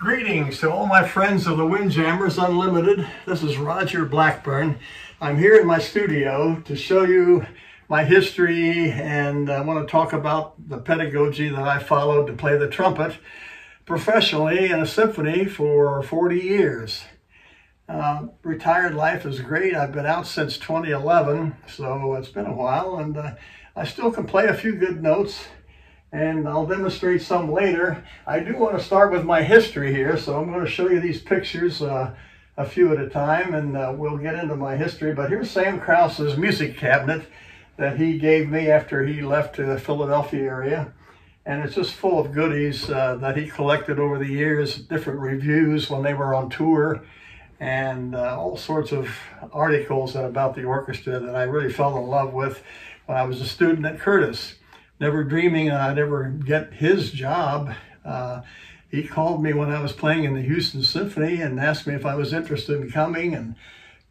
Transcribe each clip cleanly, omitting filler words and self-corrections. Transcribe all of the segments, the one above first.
Greetings to all my friends of the Windjammers Unlimited. This is Roger Blackburn. I'm here in my studio to show you my history, and I want to talk about the pedagogy that I followed to play the trumpet professionally in a symphony for 40 years. Retired life is great. I've been out since 2011, so it's been a while, and I still can play a few good notes. And I'll demonstrate some later. I do want to start with my history here, so I'm going to show you these pictures a few at a time, and we'll get into my history. But here's Sam Krause's music cabinet that he gave me after he left to the Philadelphia area. And it's just full of goodies that he collected over the years, different reviews when they were on tour, and all sorts of articles about the orchestra that I really fell in love with when I was a student at Curtis. Never dreaming I'd ever get his job. He called me when I was playing in the Houston Symphony and asked me if I was interested in coming, and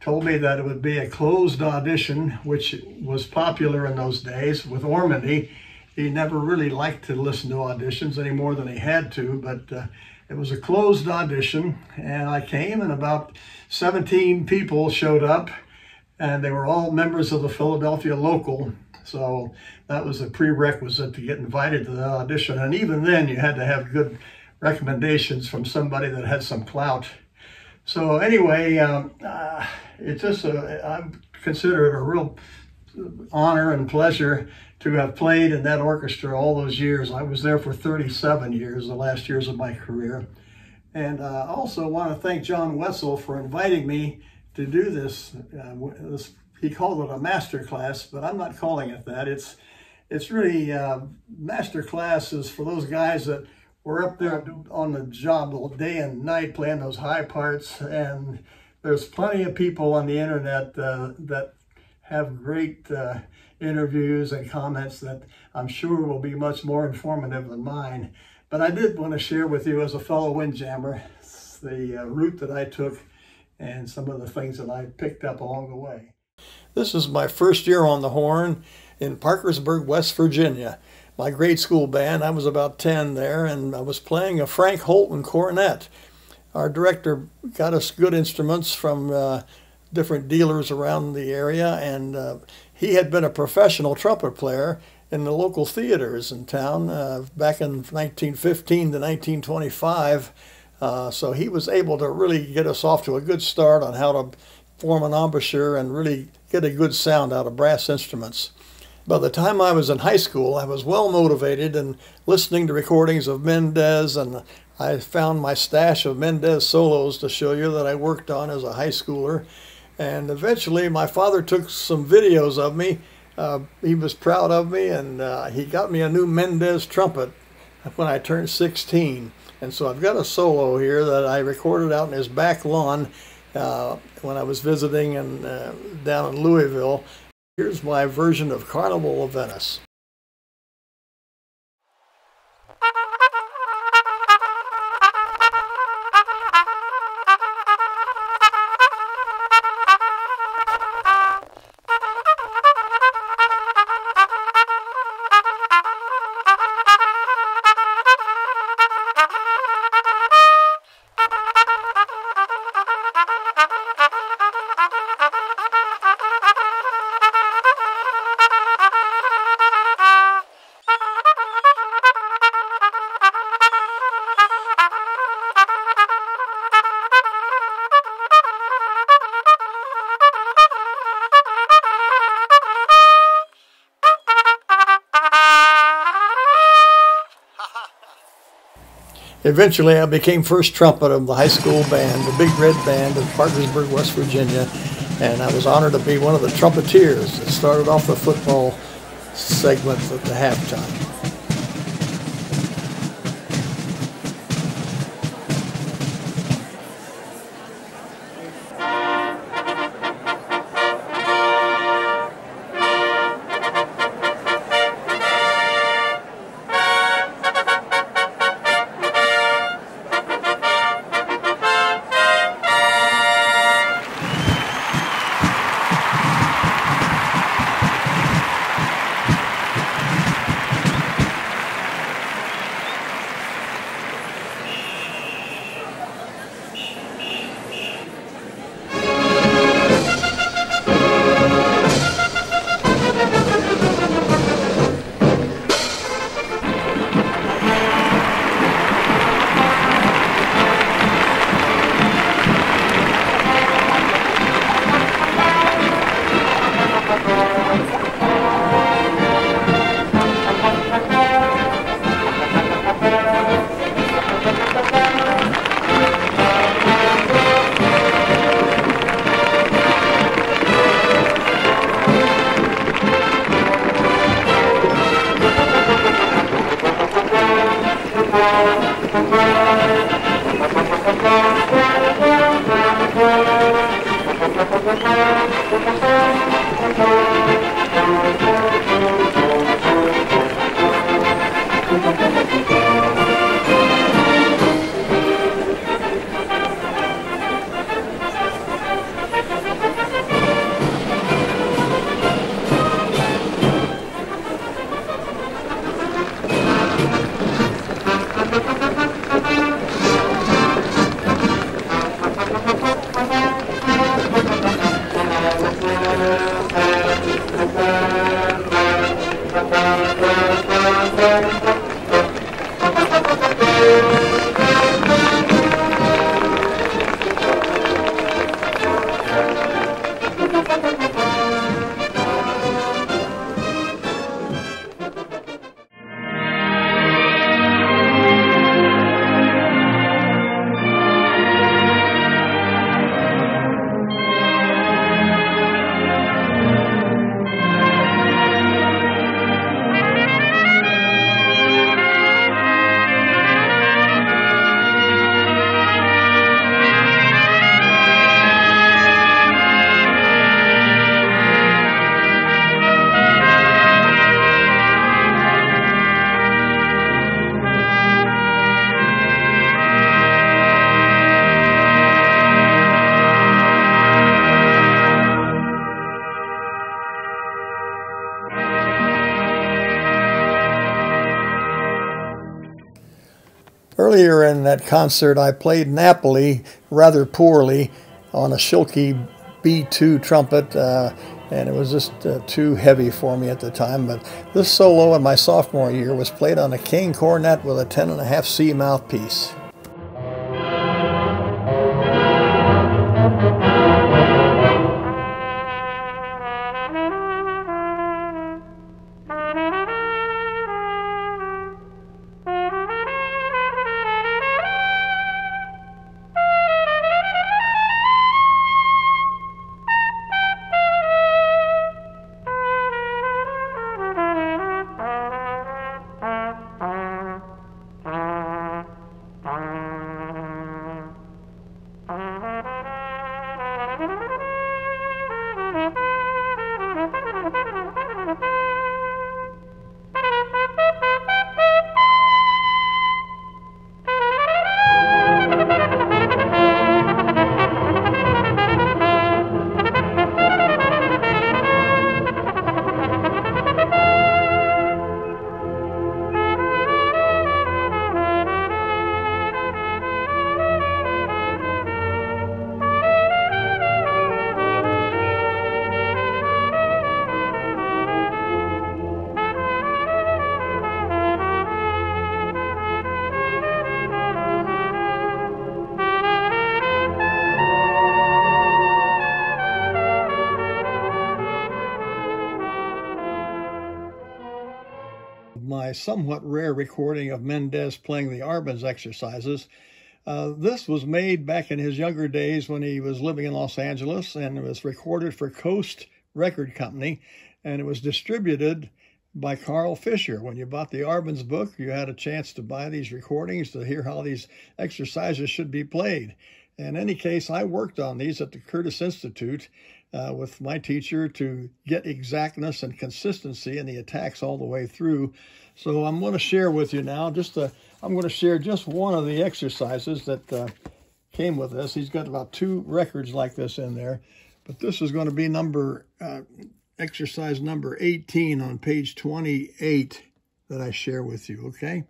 told me that it would be a closed audition, which was popular in those days with Ormandy. He never really liked to listen to auditions any more than he had to, but it was a closed audition, and I came, and about 17 people showed up, and they were all members of the Philadelphia local. So that was a prerequisite to get invited to the audition. And even then, you had to have good recommendations from somebody that had some clout. So anyway, it's just I consider it a real honor and pleasure to have played in that orchestra all those years. I was there for 37 years, the last years of my career. And I also want to thank John Wetzel for inviting me to do this. He called it a Masterclass, but I'm not calling it that. It's really, Masterclass is for those guys that were up there on the job all day and night playing those high parts. And there's plenty of people on the internet that have great interviews and comments that I'm sure will be much more informative than mine. But I did want to share with you, as a fellow Windjammer, the route that I took and some of the things that I picked up along the way. This is my first year on the horn in Parkersburg, West Virginia. My grade school band, I was about 10 there, and I was playing a Frank Holton cornet. Our director got us good instruments from different dealers around the area, and he had been a professional trumpet player in the local theaters in town back in 1915 to 1925. So he was able to really get us off to a good start on how to form an embouchure and really get a good sound out of brass instruments. By the time I was in high school, I was well motivated and listening to recordings of Mendez, and I found my stash of Mendez solos to show you that I worked on as a high schooler. And eventually my father took some videos of me. He was proud of me, and he got me a new Mendez trumpet when I turned 16. And so I've got a solo here that I recorded out in his back lawn when I was visiting down in Louisville. Here's my version of Carnival of Venice. Eventually, I became first trumpet of the high school band, the Big Red Band of Parkersburg, West Virginia, and I was honored to be one of the trumpeters that started off the football segment at the halftime. Earlier in that concert, I played Napoli rather poorly on a Schilke B2 trumpet, and it was just too heavy for me at the time. But this solo in my sophomore year was played on a cane cornet with a 10.5 C mouthpiece. My somewhat rare recording of Mendez playing the Arbenz exercises. This was made back in his younger days when he was living in Los Angeles, and it was recorded for Coast Record Company, and it was distributed by Carl Fisher. When you bought the Arbenz book, you had a chance to buy these recordings to hear how these exercises should be played. In any case, I worked on these at the Curtis Institute with my teacher to get exactness and consistency in the attacks all the way through. So I'm going to share with you now, I'm going to share just one of the exercises that came with this. He's got about 2 records like this in there, but this is going to be exercise number 18 on page 28 that I share with you, okay?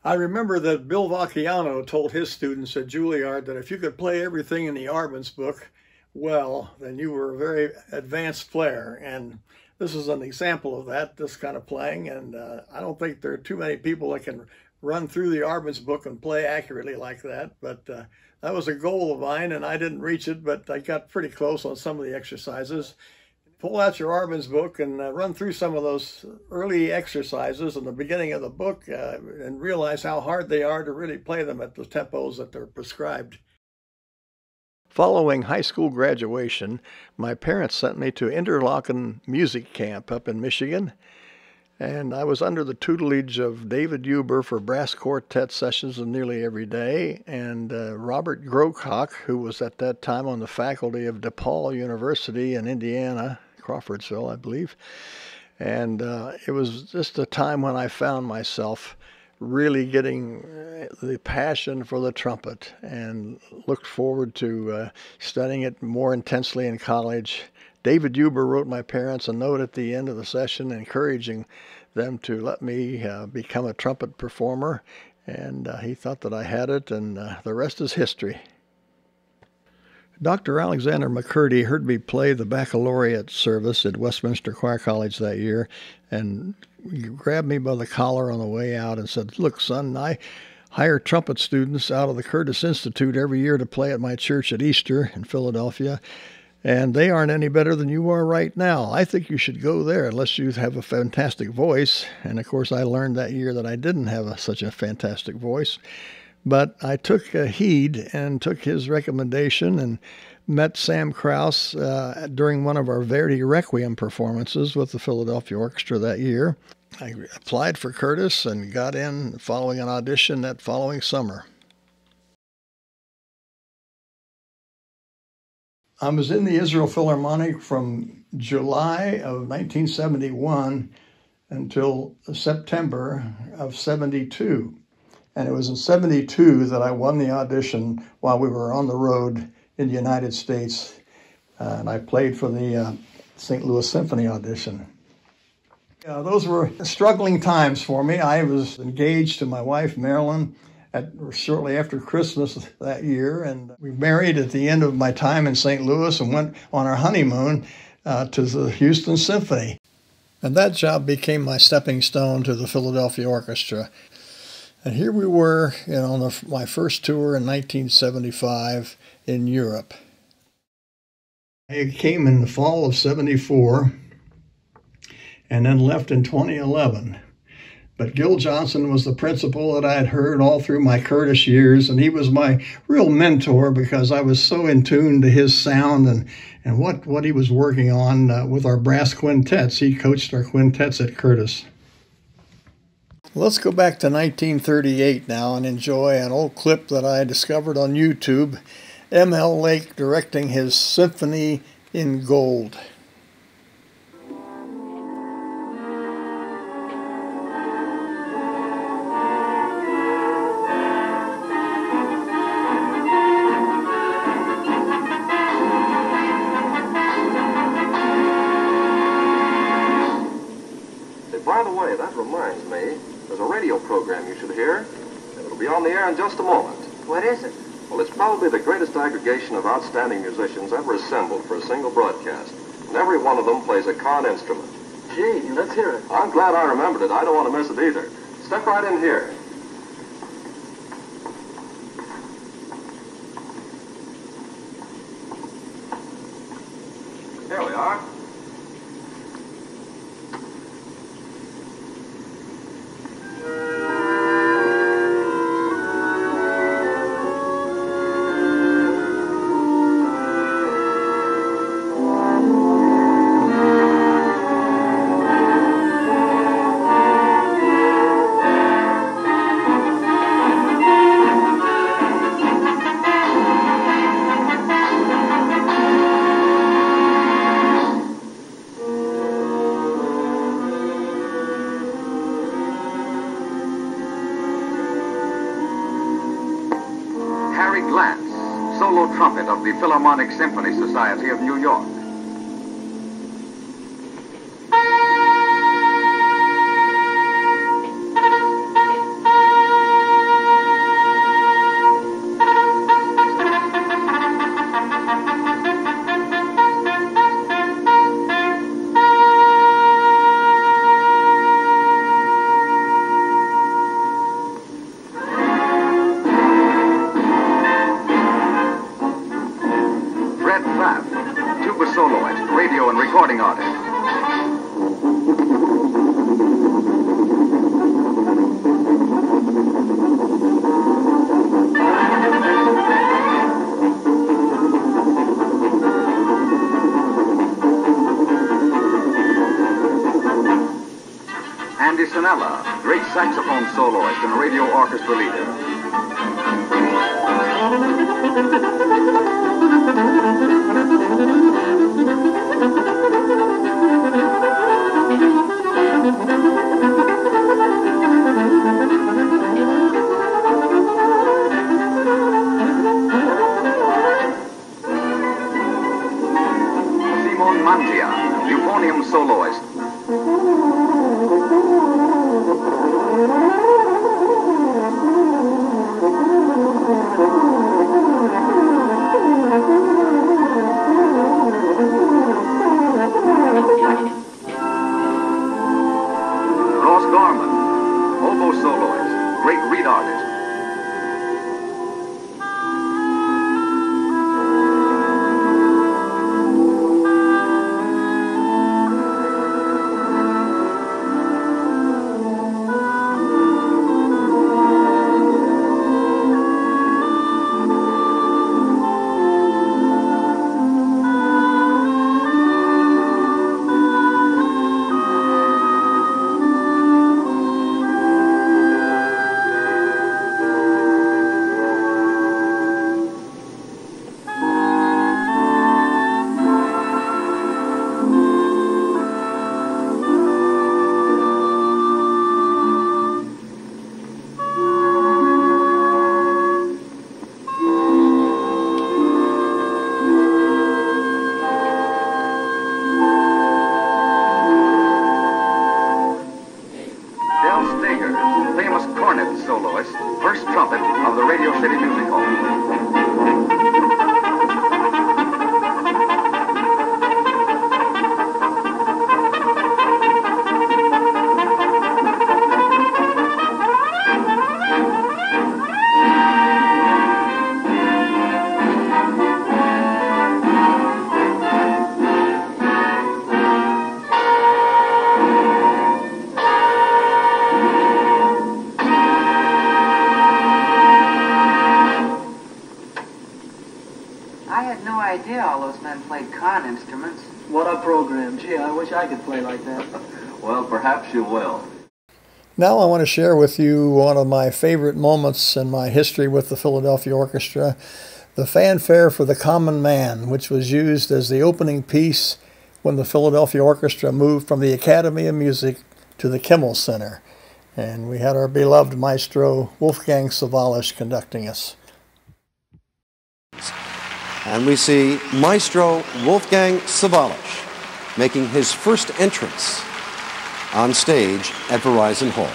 I remember that Bill Vacchiano told his students at Juilliard that if you could play everything in the Arbenz book, well, then you were a very advanced player. And this is an example of that, this kind of playing. And I don't think there are too many people that can run through the Arbenz book and play accurately like that. But that was a goal of mine, and I didn't reach it, but I got pretty close on some of the exercises. Pull out your Arbenz book and run through some of those early exercises in the beginning of the book and realize how hard they are to really play them at the tempos that they're prescribed. Following high school graduation, my parents sent me to Interlochen Music Camp up in Michigan, and I was under the tutelage of David Huber for brass quartet sessions nearly every day, and Robert Grocock, who was at that time on the faculty of DePaul University in Indiana, Crawfordsville, I believe. And it was just a time when I found myself really getting the passion for the trumpet and looked forward to studying it more intensely in college. David Huber wrote my parents a note at the end of the session encouraging them to let me become a trumpet performer, and he thought that I had it, and the rest is history. Dr. Alexander McCurdy heard me play the baccalaureate service at Westminster Choir College that year, and he grabbed me by the collar on the way out and said, "Look, son, I hire trumpet students out of the Curtis Institute every year to play at my church at Easter in Philadelphia, and they aren't any better than you are right now. I think you should go there unless you have a fantastic voice." And of course, I learned that year that I didn't have such a fantastic voice. But I took heed and took his recommendation and met Sam Krause during one of our Verdi Requiem performances with the Philadelphia Orchestra that year. I applied for Curtis and got in following an audition that following summer. I was in the Israel Philharmonic from July of 1971 until September of 72. And it was in 72 that I won the audition while we were on the road in the United States. And I played for the St. Louis Symphony audition. Those were struggling times for me. I was engaged to my wife, Marilyn, shortly after Christmas that year. And we married at the end of my time in St. Louis and went on our honeymoon to the Houston Symphony. And that job became my stepping stone to the Philadelphia Orchestra. And here we were, on my first tour in 1975 in Europe. I came in the fall of 74 and then left in 2011. But Gil Johnson was the principal that I had heard all through my Curtis years, and he was my real mentor because I was so in tune to his sound and what he was working on with our brass quintets. He coached our quintets at Curtis. Let's go back to 1938 now and enjoy an old clip that I discovered on YouTube. M.L. Lake directing his Symphony in Gold. By the way, that reminds me, there's a radio program you should hear, and it'll be on the air in just a moment. What is it? Well, it's probably the greatest aggregation of outstanding musicians ever assembled for a single broadcast, and every one of them plays a con instrument. Gee, let's hear it. I'm glad I remembered it. I don't want to miss it either. Step right in here. Here we are. Solo trumpet of the Philharmonic Symphony Society of New York. Andy Sinella, great saxophone soloist and radio orchestra leader. Mantia, euphonium soloist. Ross Gorman, oboe soloist, great reed artist. Famous cornet soloist, first trumpet of the Radio City Music Hall. I had no idea all those men played con instruments. What a program. Gee, I wish I could play like that. Well, perhaps you will. Now I want to share with you one of my favorite moments in my history with the Philadelphia Orchestra, the fanfare for the Common Man, which was used as the opening piece when the Philadelphia Orchestra moved from the Academy of Music to the Kimmel Center. And we had our beloved maestro, Wolfgang Sawallisch, conducting us. And we see Maestro Wolfgang Sawallisch making his first entrance on stage at Verizon Hall.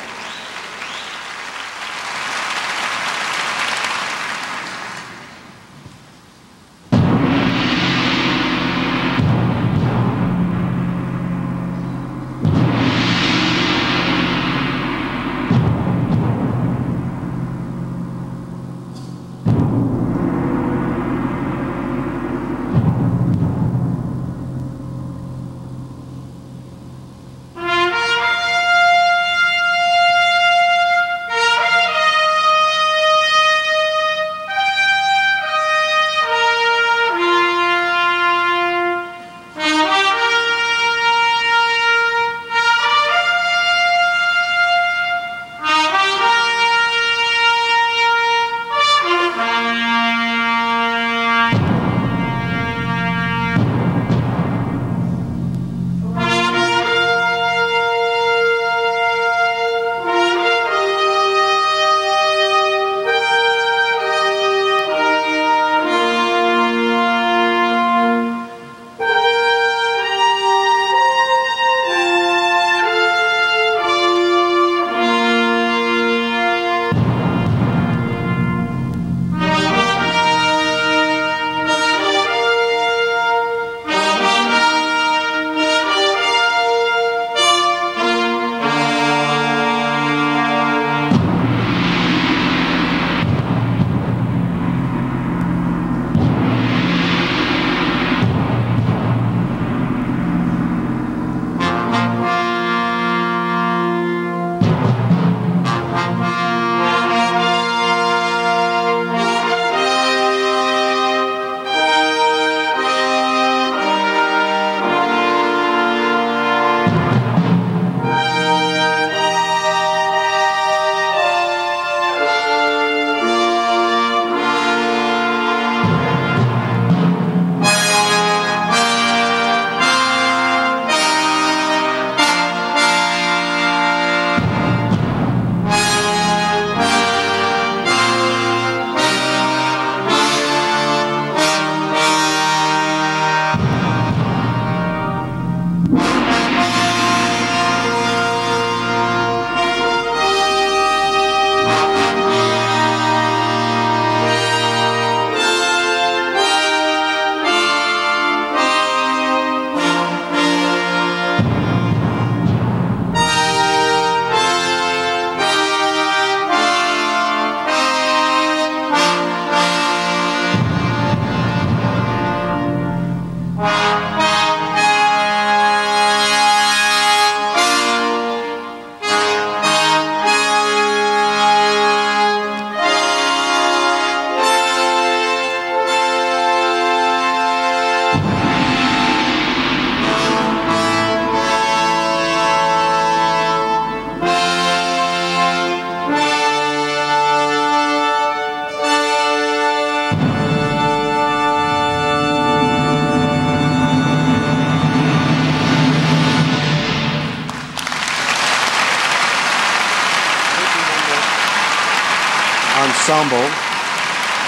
ensemble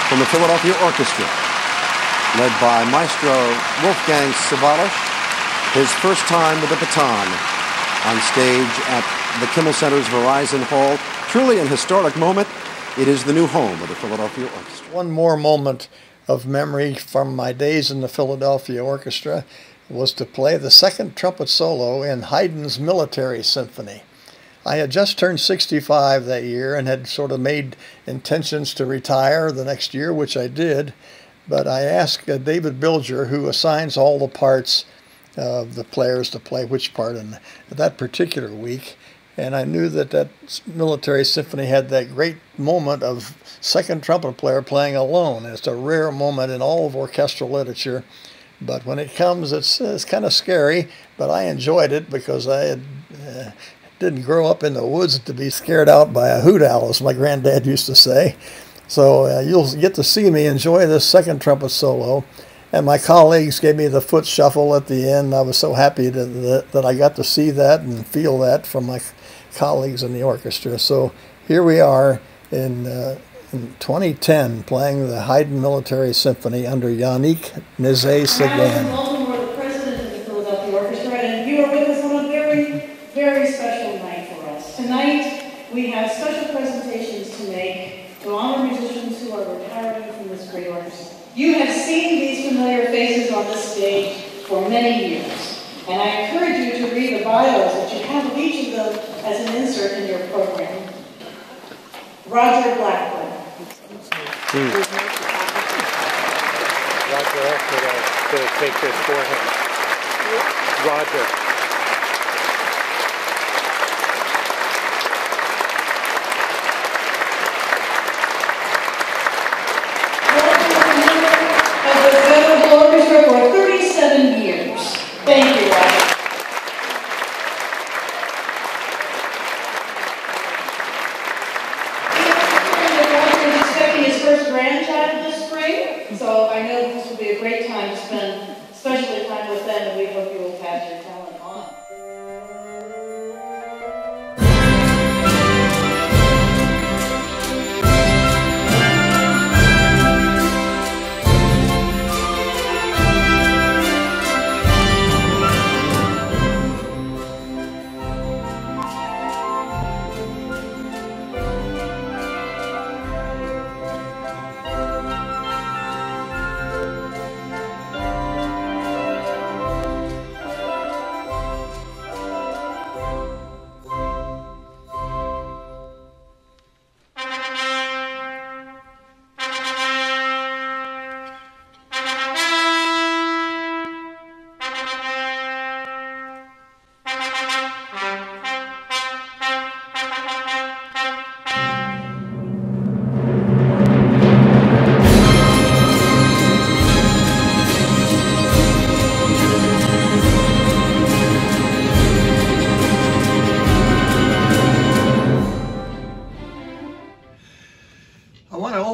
from the Philadelphia Orchestra, led by Maestro Wolfgang Sawallisch, his first time with the baton on stage at the Kimmel Center's Verizon Hall. Truly an historic moment. It is the new home of the Philadelphia Orchestra. One more moment of memory from my days in the Philadelphia Orchestra was to play the second trumpet solo in Haydn's Military Symphony. I had just turned 65 that year and had sort of made intentions to retire the next year, which I did, but I asked David Bilger, who assigns all the parts of the players to play which part in that particular week, and I knew that that Military Symphony had that great moment of second trumpet player playing alone. It's a rare moment in all of orchestral literature, but when it comes, it's kind of scary, but I enjoyed it because I had didn't grow up in the woods to be scared out by a hoot owl, as my granddad used to say. So you'll get to see me enjoy this second trumpet solo. And my colleagues gave me the foot shuffle at the end. I was so happy that I got to see that and feel that from my colleagues in the orchestra. So here we are in 2010 playing the Haydn Military Symphony under Yannick Nézet-Séguin. Very special night for us. Tonight, we have special presentations to make to honor musicians who are retiring from this great orchestra. You have seen these familiar faces on this stage for many years, and I encourage you to read the bios that you have of each of them as an insert in your program. Roger Blackburn. Roger asked me to take this for him. Roger. For 37 years. Thank you, Roger. Roger is expecting his first grandchild this spring, so I know this will be a great time to spend especially time with them, and we hope you will pass your talent on.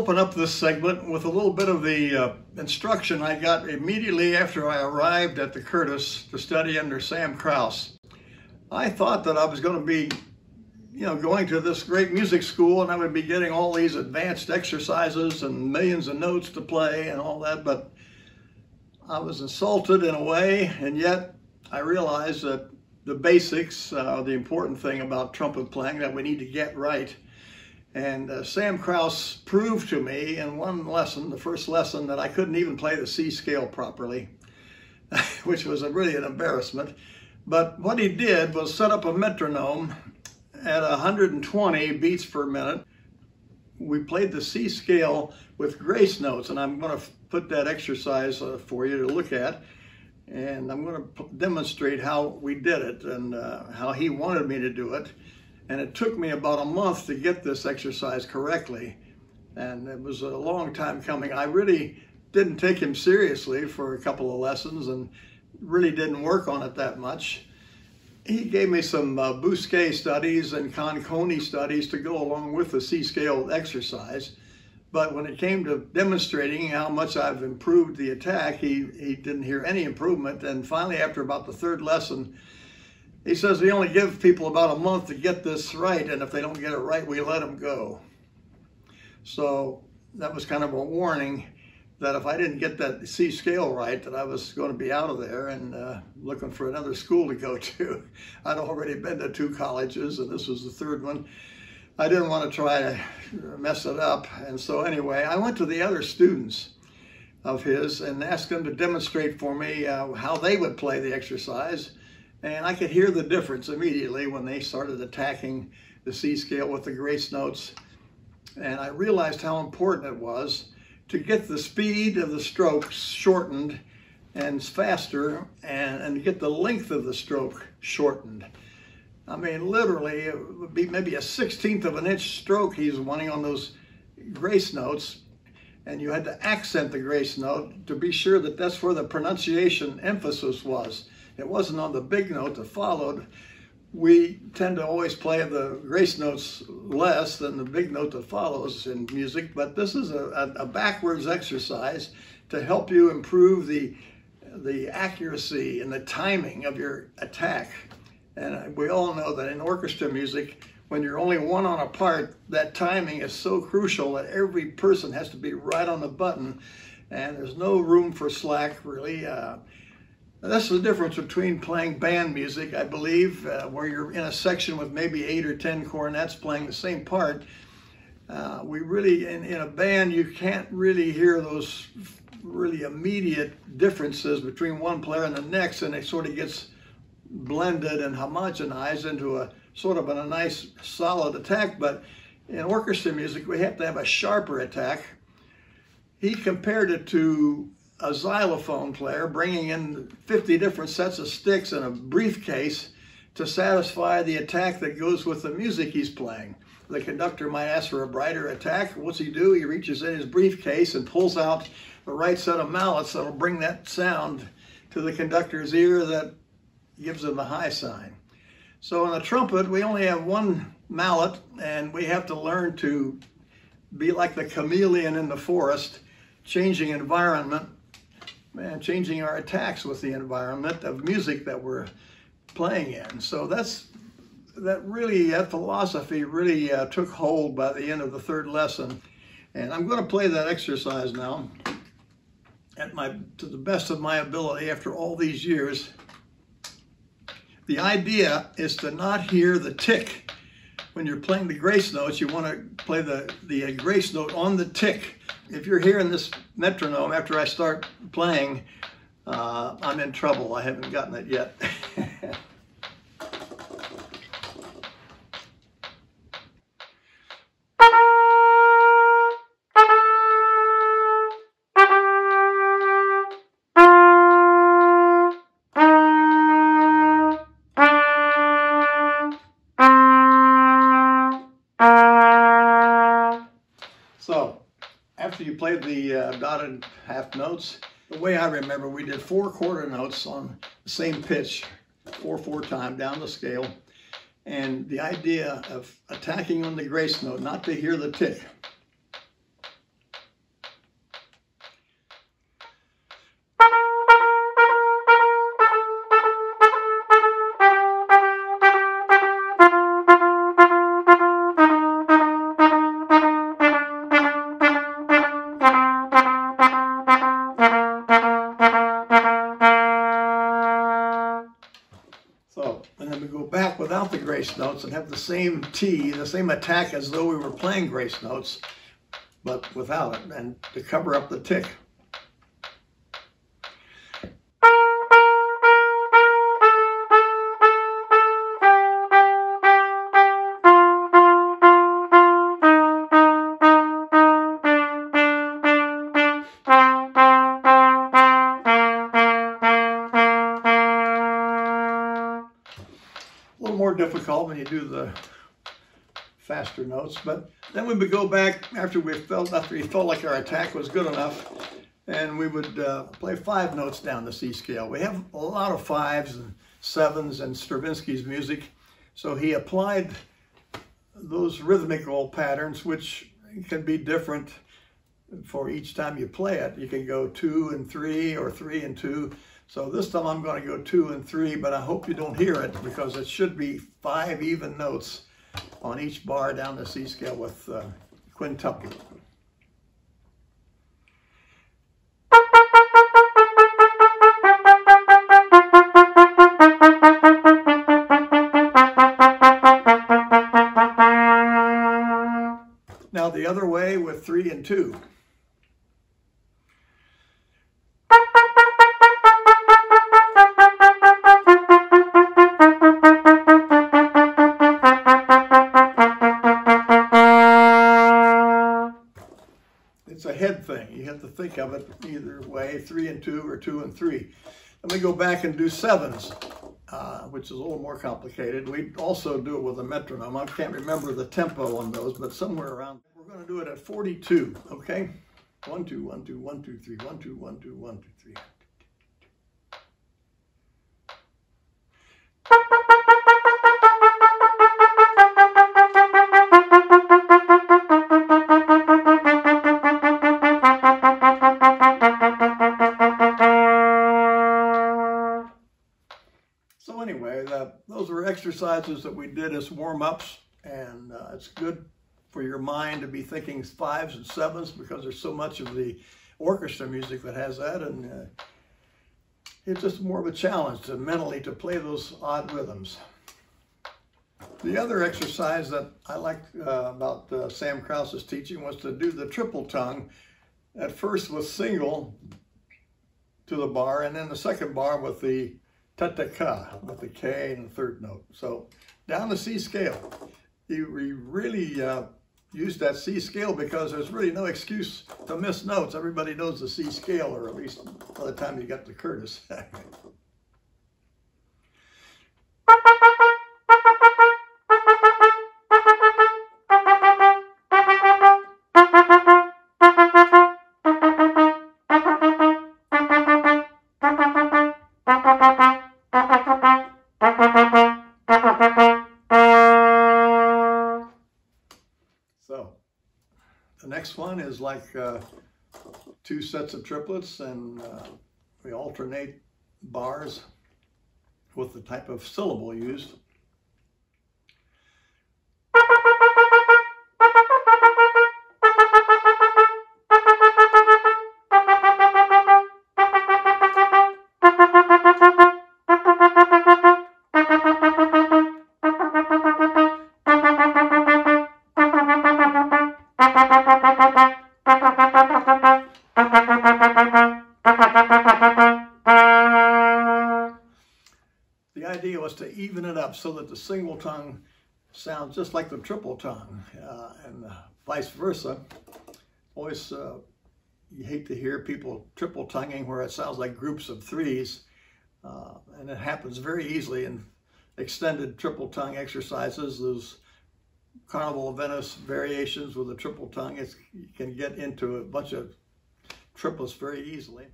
Up this segment with a little bit of the instruction I got immediately after I arrived at the Curtis to study under Sam Krause. I thought that I was going to be, going to this great music school and I would be getting all these advanced exercises and millions of notes to play and all that, but I was insulted in a way, and yet I realized that the basics are the important thing about trumpet playing that we need to get right. And Sam Krause proved to me in one lesson, the first lesson, that I couldn't even play the C scale properly, which was really an embarrassment. But what he did was set up a metronome at 120 beats per minute. We played the C scale with grace notes, and I'm going to put that exercise for you to look at. And I'm going to demonstrate how we did it and how he wanted me to do it. And it took me about a month to get this exercise correctly. And it was a long time coming. I really didn't take him seriously for a couple of lessons and really didn't work on it that much. He gave me some Bousquet studies and Conconi studies to go along with the C-scale exercise. But when it came to demonstrating how much I've improved the attack, he didn't hear any improvement. And finally, after about the third lesson, he says we only give people about a month to get this right, and if they don't get it right, we let them go. So that was kind of a warning that if I didn't get that C scale right, that I was going to be out of there and looking for another school to go to. I'd already been to 2 colleges, and this was the 3rd one. I didn't want to try to mess it up. And so anyway, I went to the other students of his and asked them to demonstrate for me how they would play the exercise. And I could hear the difference immediately when they started attacking the C scale with the grace notes. And I realized how important it was to get the speed of the strokes shortened and faster, and get the length of the stroke shortened. I mean, literally, it would be maybe a 1/16 of an inch stroke he's wanting on those grace notes, and you had to accent the grace note to be sure that that's where the pronunciation emphasis was. It wasn't on the big note that followed. We tend to always play the grace notes less than the big note that follows in music, but this is a backwards exercise to help you improve the accuracy and the timing of your attack. And we all know that in orchestra music, when you're only one on a part, that timing is so crucial that every person has to be right on the button, and there's no room for slack, really. That's the difference between playing band music, I believe, where you're in a section with maybe 8 or 10 cornets playing the same part. We really, in a band, you can't really hear those really immediate differences between one player and the next, and it sort of gets blended and homogenized into a sort of a nice solid attack. But in orchestra music, we have to have a sharper attack. He compared it to a xylophone player bringing in 50 different sets of sticks in a briefcase to satisfy the attack that goes with the music he's playing. The conductor might ask for a brighter attack. What's he do? He reaches in his briefcase and pulls out the right set of mallets that'll bring that sound to the conductor's ear that gives him the high sign. So in a trumpet, we only have one mallet, and we have to learn to be like the chameleon in the forest, changing environment and changing our attacks with the environment of music that we're playing in. So that philosophy really took hold by the end of the 3rd lesson. And I'm going to play that exercise now to the best of my ability after all these years. The idea is to not hear the tick. When you're playing the grace notes, you want to play the grace note on the tick. If you're hearing this metronome after I start playing, I'm in trouble. I haven't gotten it yet. So, after you played the dotted half notes, the way I remember, we did 4 quarter notes on the same pitch, 4/4 time down the scale. And the idea of attacking on the grace note, not to hear the tick. And then we go back without the grace notes and have the same T, the same attack as though we were playing grace notes, but without it, and to cover up the tick. A little more difficult when you do the faster notes, but then we would go back after he felt like our attack was good enough, and we would play 5 notes down the C scale. We have a lot of 5s and 7s in Stravinsky's music, so he applied those rhythmical patterns, which can be different for each time you play it. You can go 2 and 3 or 3 and 2. So this time I'm going to go 2 and 3, but I hope you don't hear it because it should be 5 even notes on each bar down the C scale with quintuple. Now the other way with 3 and 2. It's a head thing. You have to think of it either way, 3 and 2 or 2 and 3. Let me go back and do 7s, which is a little more complicated. We also do it with a metronome. I can't remember the tempo on those, but somewhere around. We're going to do it at 42, okay? 1, 2, 1, 2, 1, 2, 3, 1, 2, 1, 2, 1, 2, 3. So anyway, those were exercises that we did as warm-ups, and it's good for your mind to be thinking 5s and 7s because there's so much of the orchestra music that has that, and it's just more of a challenge to mentally to play those odd rhythms. The other exercise that I liked about Sam Krause's teaching was to do the triple tongue, at first with single to the bar, and then the second bar with the ta-ta-ka, with the K and the third note. So down the C scale. We really use that C scale because there's really no excuse to miss notes. Everybody knows the C scale, or at least by the time you get to Curtis. So the next one is like 2 sets of triplets, and we alternate bars with the type of syllable used. The idea was to even it up so that the single tongue sounds just like the triple tongue, and vice versa. Always, you hate to hear people triple tonguing where it sounds like groups of 3s, and it happens very easily in extended triple tongue exercises. Those Carnival of Venice variations with a triple tongue, you can get into a bunch of triplets very easily.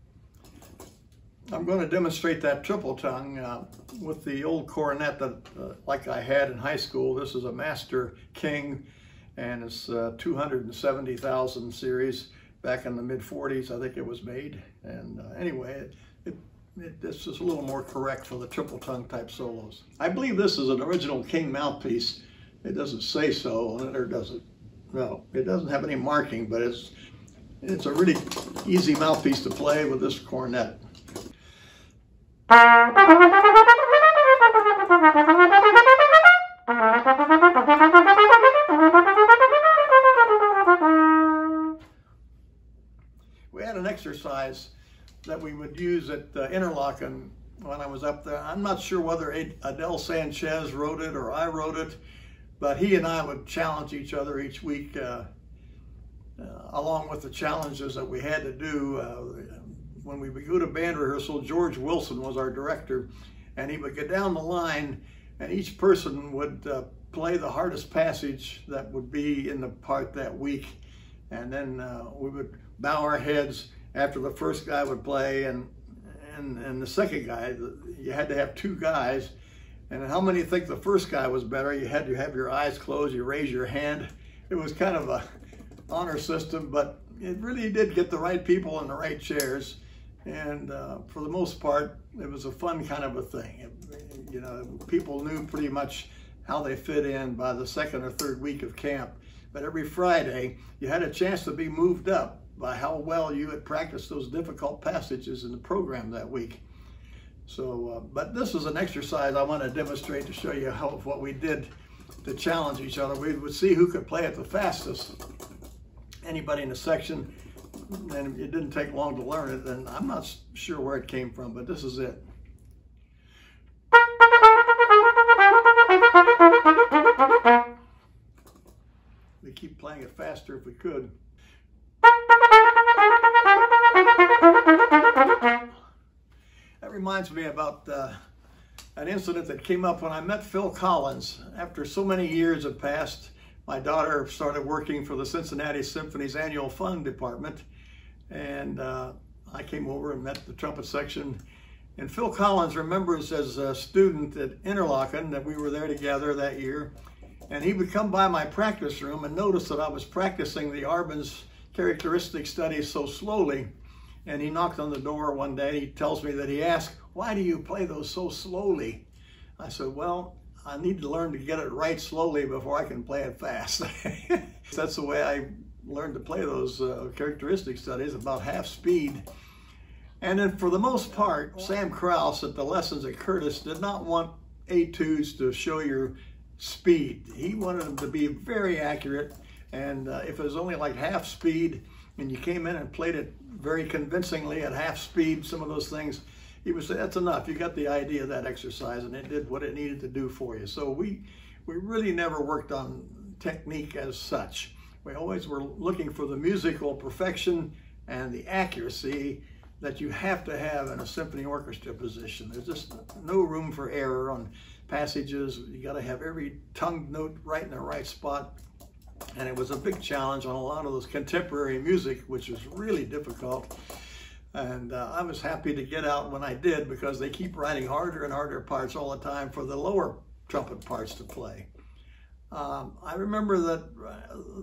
I'm going to demonstrate that triple tongue with the old cornet that like I had in high school. This is a Master King, and it's 270,000 series. Back in the mid-40s, I think it was made. And anyway, this is a little more correct for the triple tongue type solos. I believe this is an original King mouthpiece. It doesn't say so on it, or does it? No, it doesn't have any marking, but it's a really easy mouthpiece to play with this cornet. We had an exercise that we would use at Interlochen when I was up there. I'm not sure whether Adele Sanchez wrote it or I wrote it, but he and I would challenge each other each week along with the challenges that we had to do. When we would go to band rehearsal, George Wilson was our director, and he would go down the line, and each person would play the hardest passage that would be in the part that week. And then we would bow our heads after the first guy would play, and the second guy. You had to have 2 guys. And how many think the first guy was better? You had to have your eyes closed, you raise your hand. It was kind of a honor system, but it really did get the right people in the right chairs. And for the most part, it was a fun kind of a thing. You know, people knew pretty much how they fit in by the 2nd or 3rd week of camp. but every Friday you had a chance to be moved up by how well you had practiced those difficult passages in the program that week. So, but this is an exercise I want to demonstrate to show you how what we did to challenge each other. We would see who could play it the fastest. Anybody in the section, and it didn't take long to learn it, and I'm not sure where it came from, but this is it. We keep playing it faster if we could. That reminds me about an incident that came up when I met Phil Collins. After so many years had passed, my daughter started working for the Cincinnati Symphony's annual fund department, and I came over and met the trumpet section. And Phil Collins remembers as a student at Interlochen that we were there together that year, and he would come by my practice room and notice that I was practicing the Arban's characteristic studies so slowly. And he knocked on the door one day. He tells me that he asked, "Why do you play those so slowly?" I said, "Well, I need to learn to get it right slowly before I can play it fast." That's the way I learned to play those characteristic studies, about half speed. And then for the most part, Sam Krause at the lessons at Curtis did not want etudes to show your speed. He wanted them to be very accurate. And if it was only like half speed and you came in and played it very convincingly at half speed, some of those things, he would say, "That's enough. You got the idea of that exercise," and it did what it needed to do for you. So we really never worked on technique as such. We always were looking for the musical perfection and the accuracy that you have to have in a symphony orchestra position. There's just no room for error on passages. You got to have every tongue note right in the right spot. And it was a big challenge on a lot of those contemporary music, which was really difficult. And I was happy to get out when I did, because they keep writing harder and harder parts all the time for the lower trumpet parts to play. I remember that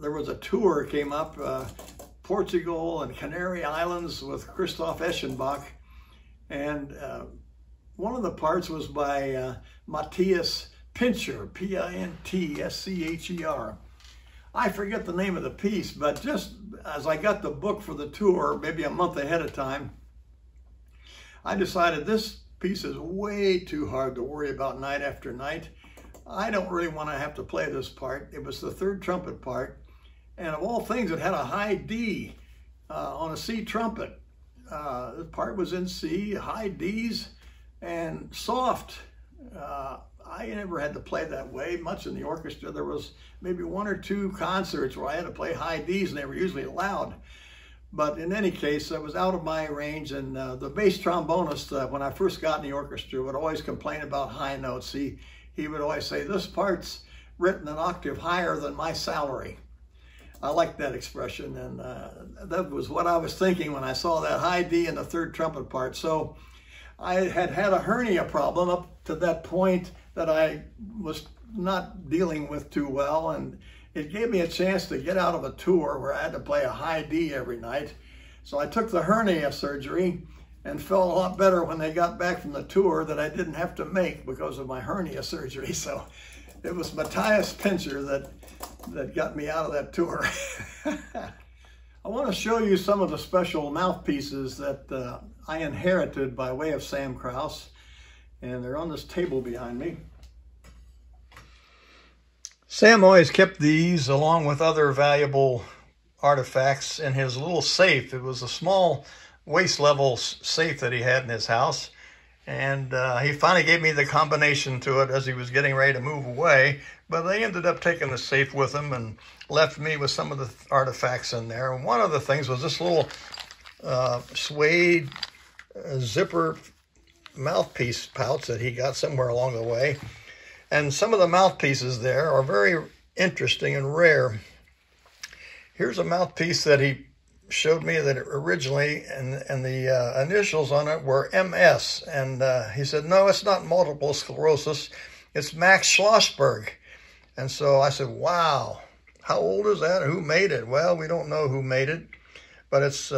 there was a tour came up, Portugal and Canary Islands with Christoph Eschenbach. And one of the parts was by Matthias Pincher, P-I-N-T-S-C-H-E-R. I forget the name of the piece, but just as I got the book for the tour, maybe a month ahead of time, I decided this piece is way too hard to worry about night after night. I don't really want to have to play this part. It was the third trumpet part, and of all things, it had a high D on a C trumpet. The part was in C, high Ds, and soft. I never had to play that way much in the orchestra. There was maybe one or two concerts where I had to play high Ds, and they were usually loud. But in any case, that was out of my range. And the bass trombonist, when I first got in the orchestra, would always complain about high notes. He would always say, "This part's written an octave higher than my salary." I liked that expression, and that was what I was thinking when I saw that high D in the third trumpet part. So I had had a hernia problem up to that point that I was not dealing with too well, and it gave me a chance to get out of a tour where I had to play a high D every night. So I took the hernia surgery and felt a lot better when they got back from the tour that I didn't have to make because of my hernia surgery. So it was Matthias Pincher that got me out of that tour. I want to show you some of the special mouthpieces that I inherited by way of Sam Krause, and they're on this table behind me. Sam always kept these along with other valuable artifacts in his little safe. It was a small waist-level safe that he had in his house, and he finally gave me the combination to it as he was getting ready to move away, but they ended up taking the safe with him and left me with some of the artifacts in there. And one of the things was this little suede zipper mouthpiece pouch that he got somewhere along the way. And some of the mouthpieces there are very interesting and rare. Here's a mouthpiece that he showed me that originally, and the initials on it were MS. And he said, "No, it's not multiple sclerosis. It's Max Schlossberg." And so I said, "Wow, how old is that? Who made it?" Well, we don't know who made it, but it's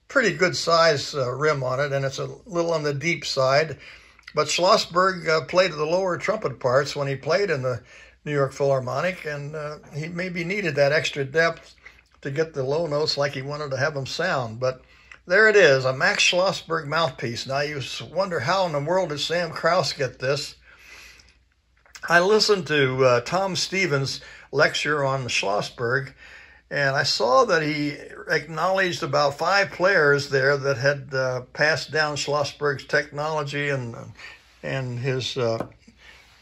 pretty good size rim on it, and it's a little on the deep side. But Schlossberg played the lower trumpet parts when he played in the New York Philharmonic, and he maybe needed that extra depth to get the low notes like he wanted to have them sound. But there it is, a Max Schlossberg mouthpiece. Now you wonder, how in the world did Sam Krause get this? I listened to Tom Stevens' lecture on the Schlossberg, and I saw that he acknowledged about 5 players there that had passed down Schlossberg's technology and his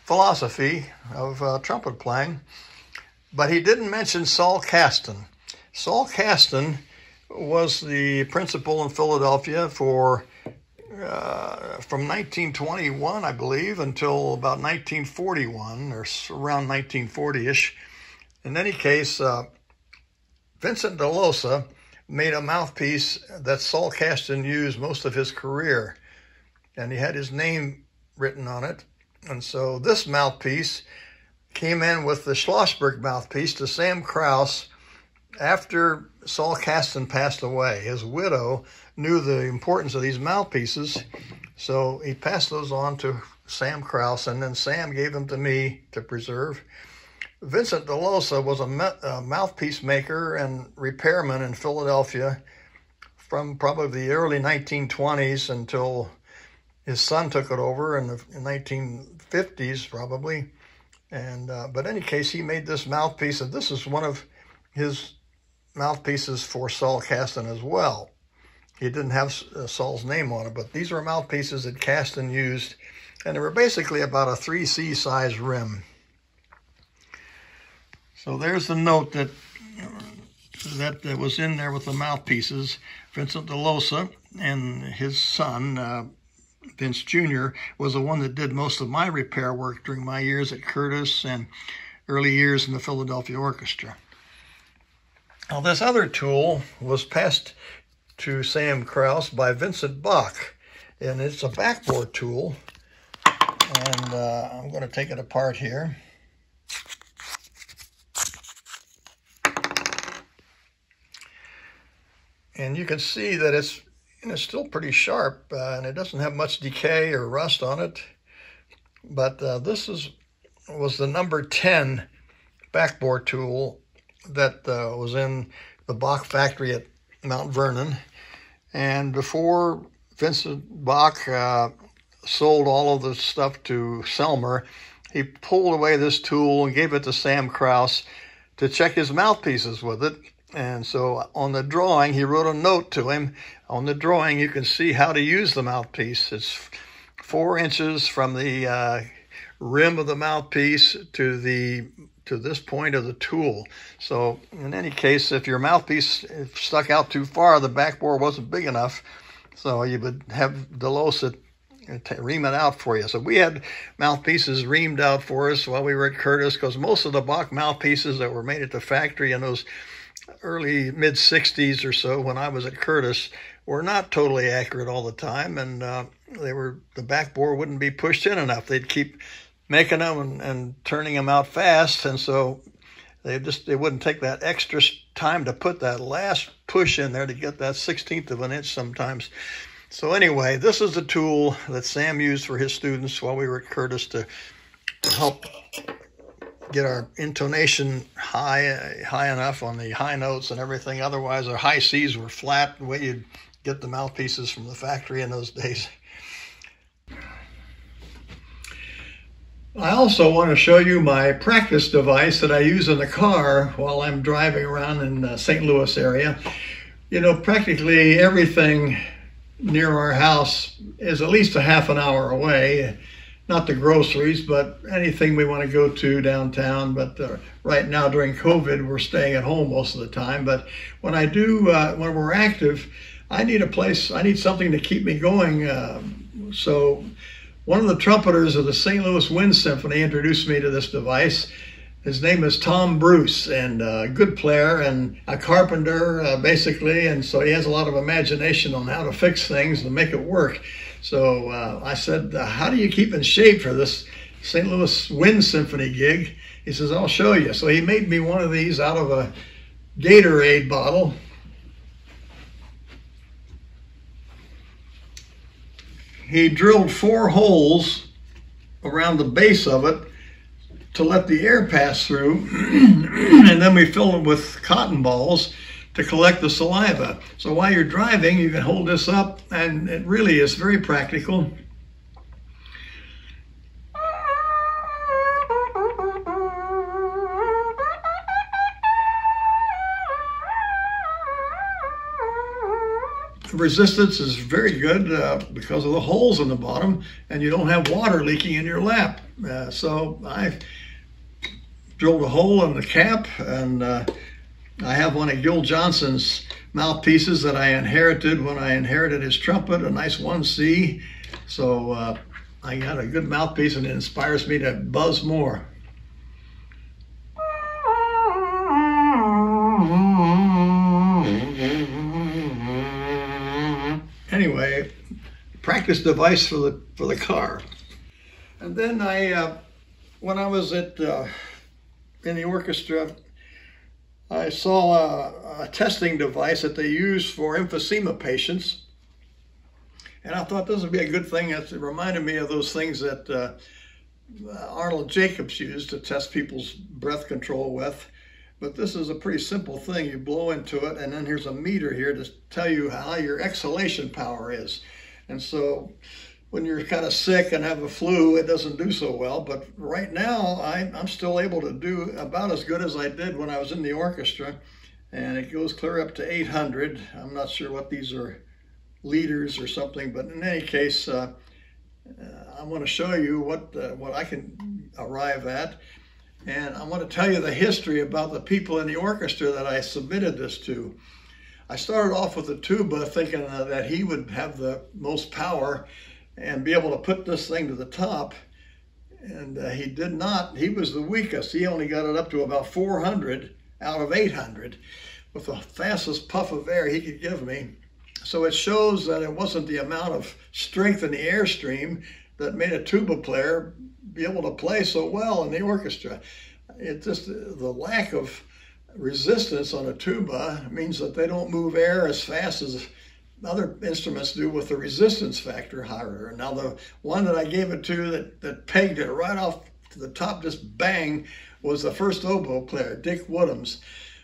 philosophy of trumpet playing. But he didn't mention Saul Kasten. Saul Kasten was the principal in Philadelphia for from 1921, I believe, until about 1941, or around 1940-ish. In any case, Vincent DeLosa made a mouthpiece that Saul Kasten used most of his career, and he had his name written on it. And so this mouthpiece came in with the Schlossberg mouthpiece to Sam Krause after Saul Kasten passed away. His widow knew the importance of these mouthpieces, so he passed those on to Sam Krause, and then Sam gave them to me to preserve. Vincent DeLosa was a mouthpiece maker and repairman in Philadelphia from probably the early 1920s until his son took it over in the 1950s, probably. And but in any case, he made this mouthpiece, and this is one of his mouthpieces for Saul Kasten as well. He didn't have Saul's name on it, but these were mouthpieces that Kasten used, and they were basically about a 3C size rim. So there's the note that was in there with the mouthpieces. Vincent DeLosa and his son, Vince Jr., was the one that did most of my repair work during my years at Curtis and early years in the Philadelphia Orchestra. Now, this other tool was passed to Sam Krause by Vincent Bach, and it's a backboard tool, and I'm going to take it apart here. And you can see that it's still pretty sharp, and it doesn't have much decay or rust on it. But this was the number 10 backboard tool that was in the Bach factory at Mount Vernon. And before Vincent Bach sold all of the stuff to Selmer, he pulled away this tool and gave it to Sam Krause to check his mouthpieces with it. And so on the drawing, he wrote a note to him. On the drawing, you can see how to use the mouthpiece. It's 4 inches from the rim of the mouthpiece to this point of the tool. So in any case, if your mouthpiece stuck out too far, the backbore wasn't big enough, so you would have DeLosa ream it out for you. So we had mouthpieces reamed out for us while we were at Curtis, because most of the Bach mouthpieces that were made at the factory in those early mid-60s or so when I was at Curtis were not totally accurate all the time, and the backbore wouldn't be pushed in enough. They'd keep making them and turning them out fast, and so they wouldn't take that extra time to put that last push in there to get that 1/16 of an inch sometimes. So anyway, this is the tool that Sam used for his students while we were at Curtis to help get our intonation high enough on the high notes and everything. Otherwise, our high C's were flat, the way you'd get the mouthpieces from the factory in those days. I also want to show you my practice device that I use in the car while I'm driving around in the St. Louis area. You know, practically everything near our house is at least a half an hour away. Not the groceries, but anything we want to go to downtown. But right now during COVID, we're staying at home most of the time. But when I do, when we're active, I need a place, I need something to keep me going. So one of the trumpeters of the St. Louis Wind Symphony introduced me to this device. His name is Tom Bruce, and a good player and a carpenter, basically. And so he has a lot of imagination on how to fix things and make it work. So I said, how do you keep in shape for this St. Louis Wind Symphony gig? He says, I'll show you. So he made me one of these out of a Gatorade bottle. He drilled 4 holes around the base of it to let the air pass through, and then we fill them with cotton balls to collect the saliva. So while you're driving, you can hold this up, and it really is very practical. The resistance is very good because of the holes in the bottom, and you don't have water leaking in your lap. So I drilled a hole in the cap, and I have one of Gil Johnson's mouthpieces that I inherited when I inherited his trumpet, a nice 1C. So I got a good mouthpiece, and it inspires me to buzz more. Anyway, practice device for the car. And then when I was in the orchestra, I saw a testing device that they use for emphysema patients, and I thought this would be a good thing. It reminded me of those things that Arnold Jacobs used to test people's breath control with. But this is a pretty simple thing. You blow into it, and then here's a meter here to tell you how your exhalation power is. And so when you're kind of sick and have a flu, it doesn't do so well. But right now, I'm still able to do about as good as I did when I was in the orchestra. And it goes clear up to 800. I'm not sure what these are, liters or something. But in any case, I want to show you what I can arrive at. And I want to tell you the history about the people in the orchestra that I submitted this to. I started off with the tuba thinking that he would have the most power and be able to put this thing to the top. And he did not. He was the weakest. He only got it up to about 400 out of 800 with the fastest puff of air he could give me. So it shows that it wasn't the amount of strength in the airstream that made a tuba player be able to play so well in the orchestra. It just, the lack of resistance on a tuba means that they don't move air as fast as other instruments do with the resistance factor higher. Now the one that I gave it to that pegged it right off to the top, just bang, was the first oboe player, Dick Woodhams,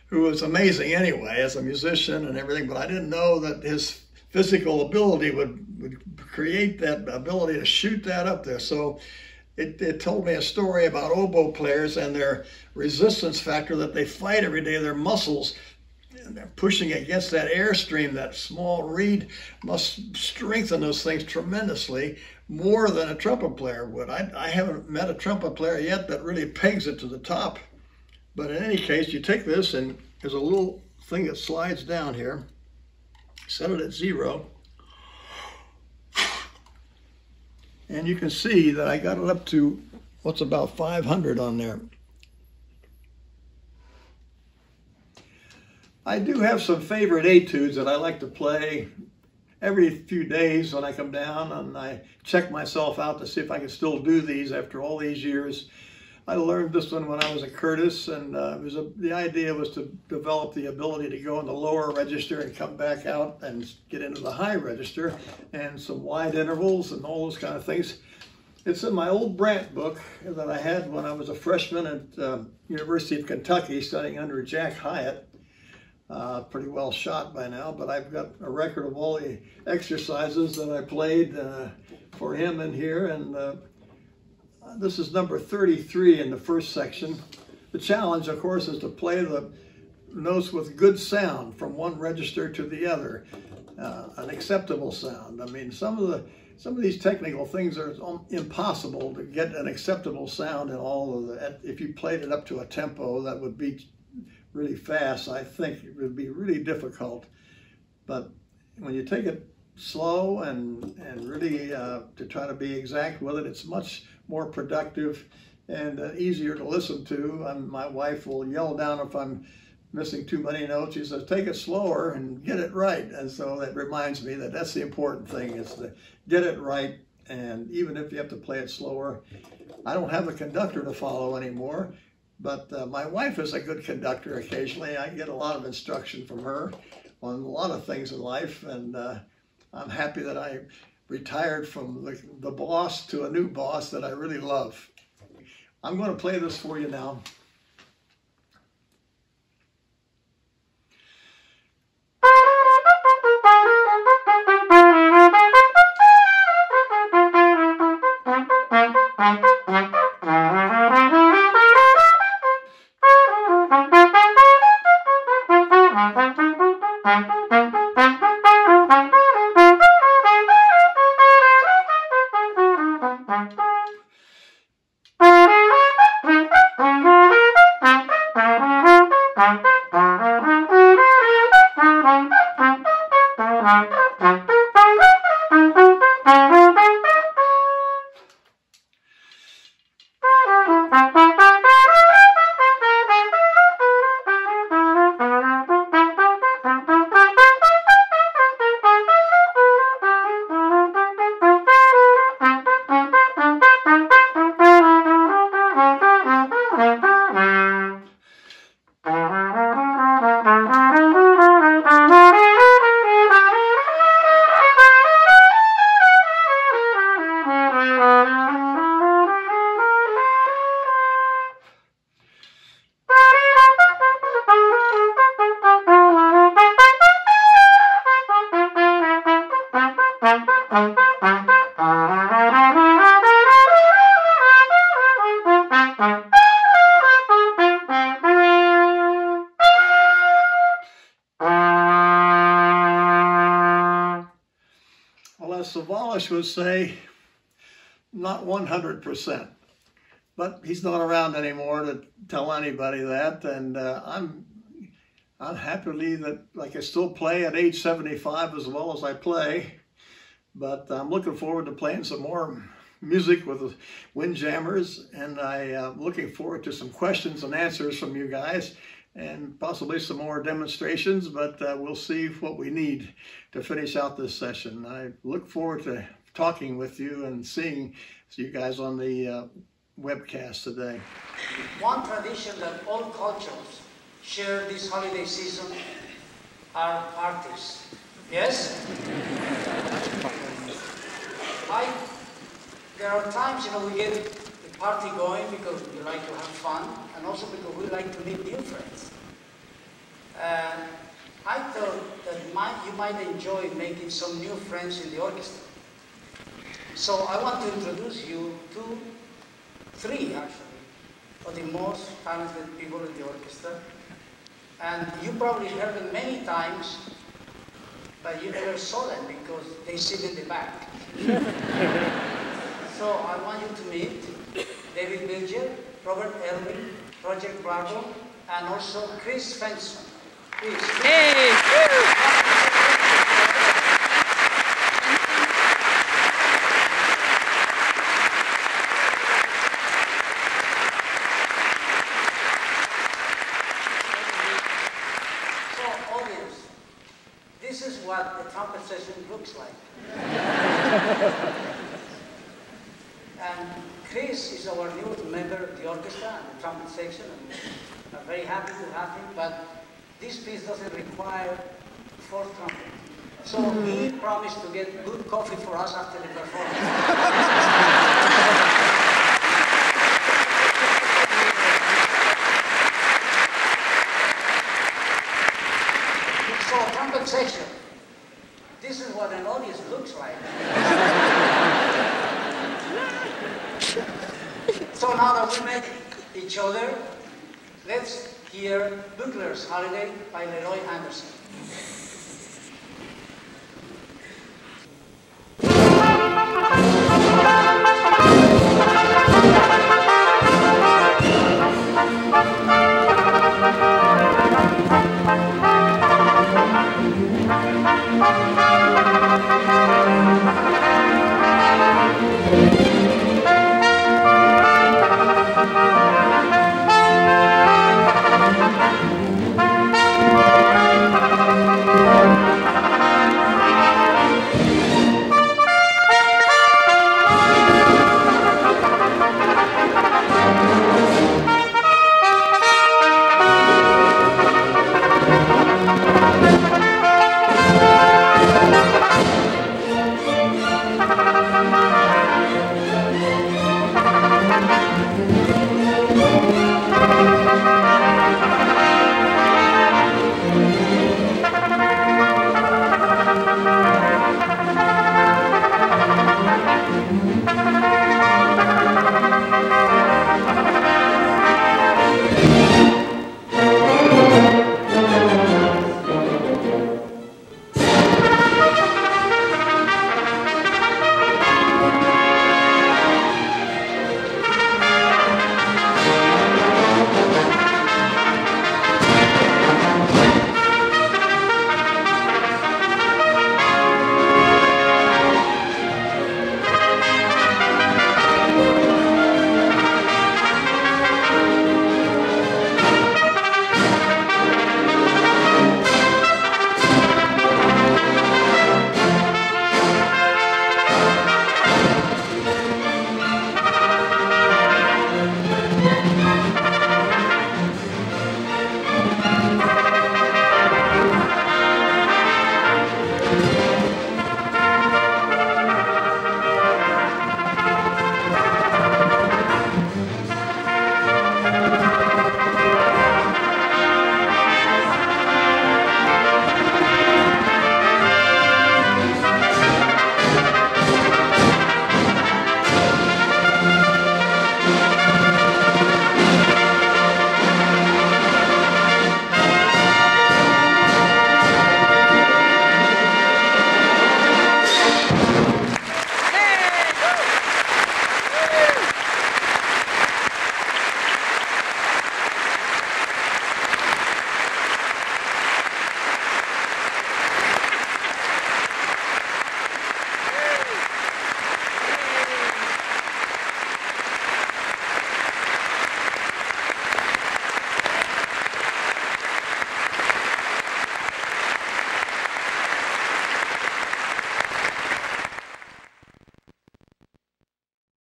who was amazing anyway as a musician and everything, but I didn't know that his physical ability would create that ability to shoot that up there. So it told me a story about oboe players and their resistance factor, that they fight every day, their muscles, and they're pushing against that airstream. That small reed must strengthen those things tremendously, more than a trumpet player would. I haven't met a trumpet player yet that really pegs it to the top. But in any case, you take this, and there's a little thing that slides down here. Set it at 0. And you can see that I got it up to what's about 500 on there. I do have some favorite etudes that I like to play every few days when I come down, and I check myself out to see if I can still do these after all these years. I learned this one when I was at Curtis, and the idea was to develop the ability to go in the lower register and come back out and get into the high register, and some wide intervals and all those kind of things. It's in my old Brandt book that I had when I was a freshman at University of Kentucky studying under Jack Hyatt. Pretty well shot by now, but I've got a record of all the exercises that I played for him in here, and this is number 33 in the first section. The challenge, of course, is to play the notes with good sound from one register to the other, an acceptable sound. I mean, some of these technical things are impossible to get an acceptable sound in all of the. If you played it up to a tempo that would be really fast, I think it would be really difficult. But when you take it slow and really to try to be exact with it, it's much more productive and easier to listen to. My wife will yell down if I'm missing too many notes. She says, take it slower and get it right. And so that reminds me that that's the important thing, is to get it right. And even if you have to play it slower, I don't have a conductor to follow anymore, but my wife is a good conductor occasionally. I get a lot of instruction from her on a lot of things in life, and I'm happy that I retired from the boss to a new boss that I really love. I'm going to play this for you now. Well, as Savalas would say, not 100%, but he's not around anymore to tell anybody that, and I'm happily that I can still play at age 75 as well as I play, but I'm looking forward to playing some more music with the Windjammers, and I'm looking forward to some questions and answers from you guys, and possibly some more demonstrations, but we'll see what we need to finish out this session. I look forward to talking with you and seeing you guys on the webcast today. One tradition that all cultures share this holiday season are parties. Yes? There are times, we get the party going because we like to have fun, and also because we like to meet new friends. I thought that you might enjoy making some new friends in the orchestra. So I want to introduce you to three, actually, of the most talented people in the orchestra. And you probably heard them many times, but you never saw them because they sit in the back. So I want you to meet David Bilger, Robert Elwin, Roger Bravo, and also Chris Fenson. Please. Hey! So, audience, this is what the trumpet session looks like. And Chris is our new member of the orchestra and the trumpet section, and I'm very happy to have him, but this piece doesn't require fourth trumpet. So he promised to get good coffee for us after the performance. So trumpet section, this is what an audience looks like. So now that we met each other, let's hear Buchler's Holiday by Leroy Anderson.